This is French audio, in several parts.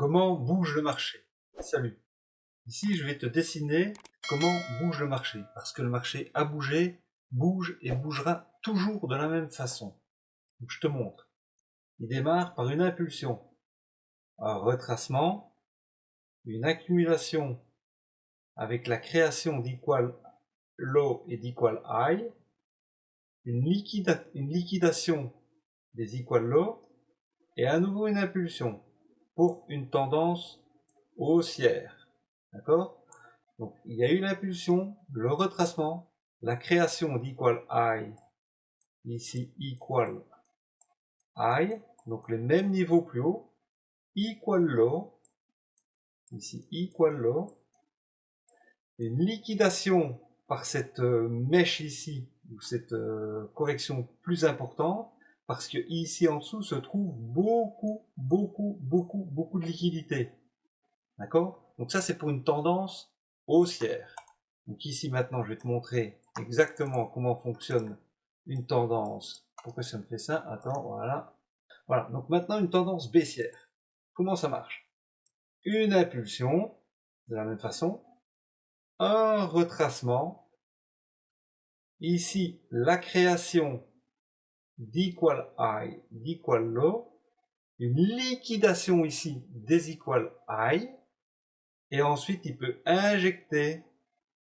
Comment bouge le marché? Salut. Ici, je vais te dessiner comment bouge le marché. Parce que le marché a bougé, bouge et bougera toujours de la même façon. Donc, je te montre. Il démarre par une impulsion, un retracement, une accumulation avec la création d'equal low et d'equal high, une liquidation des equal low et à nouveau une impulsion pour une tendance haussière. D'accord? Donc, il y a eu l'impulsion, le retracement, la création d'equal high, ici equal high, donc les mêmes niveaux plus haut, equal low, ici equal low, une liquidation par cette mèche ici, ou cette correction plus importante, parce que ici en dessous se trouve beaucoup de liquidité. D'accord? Donc ça c'est pour une tendance haussière. Donc ici maintenant je vais te montrer exactement comment fonctionne une tendance. Pourquoi ça me fait ça? Attends, voilà. Voilà, donc maintenant une tendance baissière. Comment ça marche? Une impulsion, de la même façon, un retracement, ici la création d'equal high, d'equal low, une liquidation ici des equal high, et ensuite il peut injecter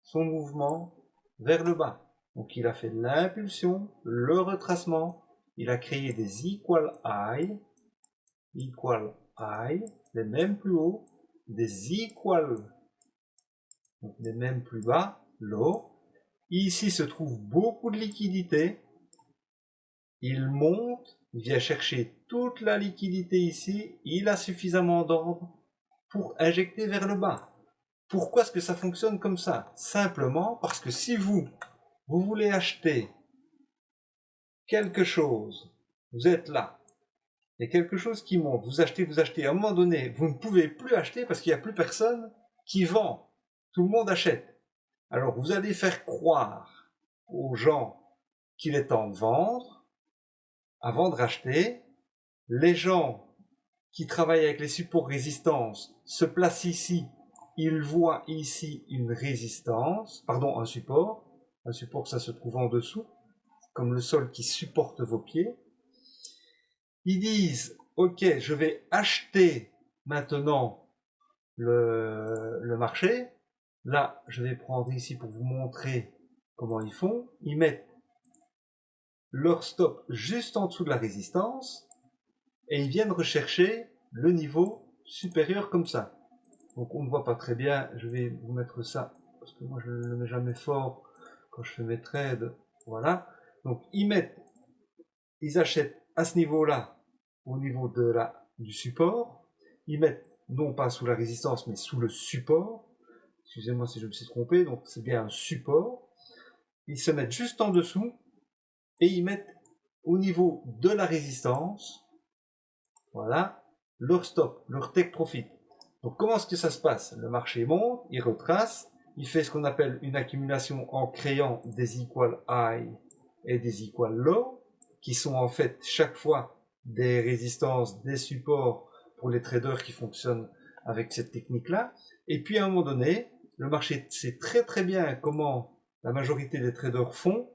son mouvement vers le bas. Donc il a fait l'impulsion, le retracement, il a créé des equal high, les mêmes plus haut, des equal, donc les mêmes plus bas, low. Ici se trouve beaucoup de liquidité. Il monte, il vient chercher toute la liquidité ici, il a suffisamment d'ordre pour injecter vers le bas. Pourquoi est-ce que ça fonctionne comme ça? Simplement parce que si vous voulez acheter quelque chose, vous êtes là, il y a quelque chose qui monte, vous achetez, à un moment donné, vous ne pouvez plus acheter parce qu'il n'y a plus personne qui vend, tout le monde achète. Alors vous allez faire croire aux gens qu'il est temps de vendre, avant de racheter. Les gens qui travaillent avec les supports résistance se placent ici, ils voient ici une résistance, pardon, un support ça se trouve en dessous, comme le sol qui supporte vos pieds. Ils disent, ok, je vais acheter maintenant le marché. Là, je vais prendre ici pour vous montrer comment ils font. Ils mettent leur stop juste en dessous de la résistance et ils viennent rechercher le niveau supérieur comme ça. Donc on ne voit pas très bien, je vais vous mettre ça, parce que moi je ne le mets jamais fort quand je fais mes trades. Voilà. Donc ils achètent à ce niveau-là, au niveau du support. Ils mettent non pas sous la résistance, mais sous le support. Excusez-moi si je me suis trompé, donc c'est bien un support. Ils se mettent juste en dessous et ils mettent au niveau de la résistance, voilà, leur stop, leur take profit. Donc comment est-ce que ça se passe? Le marché monte, il retrace, il fait ce qu'on appelle une accumulation en créant des equal high et des equal low, qui sont en fait chaque fois des résistances, des supports pour les traders qui fonctionnent avec cette technique-là. Et puis à un moment donné, le marché sait très bien comment la majorité des traders font.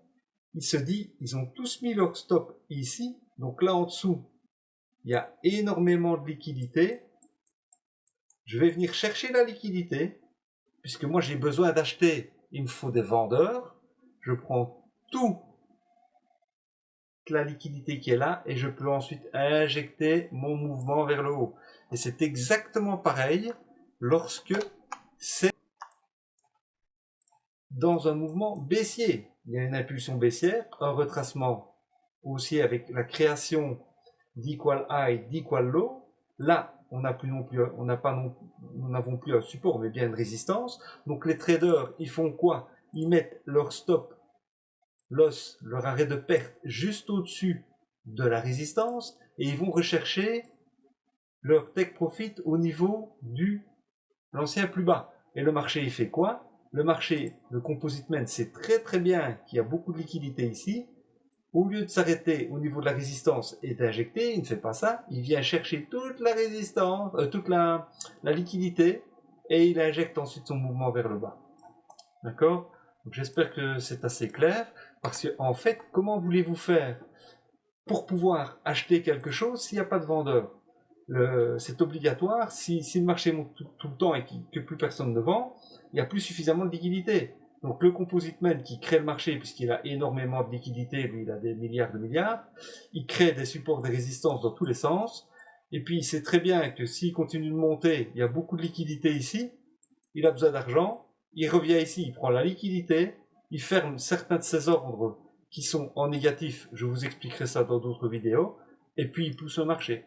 Il se dit, ils ont tous mis leur stop ici, donc là en dessous, il y a énormément de liquidité. Je vais venir chercher la liquidité, puisque moi j'ai besoin d'acheter, il me faut des vendeurs. Je prends toute la liquidité qui est là et je peux ensuite injecter mon mouvement vers le haut. Et c'est exactement pareil lorsque c'est dans un mouvement baissier. Il y a une impulsion baissière, un retracement haussier avec la création d'equal high, d'equal low. Là, nous n'avons plus un support, mais bien une résistance. Donc les traders, ils font quoi? Ils mettent leur stop loss, leur arrêt de perte, juste au-dessus de la résistance, et ils vont rechercher leur take profit au niveau de l'ancien plus bas. Et le marché, il fait quoi? Le marché, le composite man, sait très bien qu'il y a beaucoup de liquidité ici. au lieu de s'arrêter au niveau de la résistance et d'injecter, il ne fait pas ça. Il vient chercher toute la résistance, toute la liquidité, et il injecte ensuite son mouvement vers le bas. D'accord? Donc j'espère que c'est assez clair, parce que en fait, comment voulez-vous faire pour pouvoir acheter quelque chose s'il n'y a pas de vendeur? C'est obligatoire. Si le marché monte tout le temps et que plus personne ne vend, il n'y a plus suffisamment de liquidité. Donc le composite man qui crée le marché, puisqu'il a énormément de liquidité, lui il a des milliards de milliards, il crée des supports de résistance dans tous les sens, et puis il sait très bien que s'il continue de monter, il y a beaucoup de liquidité ici, il a besoin d'argent, il revient ici, il prend la liquidité, il ferme certains de ses ordres qui sont en négatif, je vous expliquerai ça dans d'autres vidéos, et puis il pousse le marché.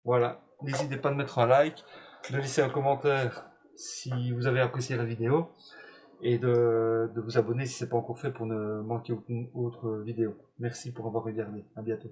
Voilà, n'hésitez pas de mettre un like, de laisser un commentaire si vous avez apprécié la vidéo, et de vous abonner si ce n'est pas encore fait pour ne manquer aucune autre vidéo. Merci pour avoir regardé, à bientôt.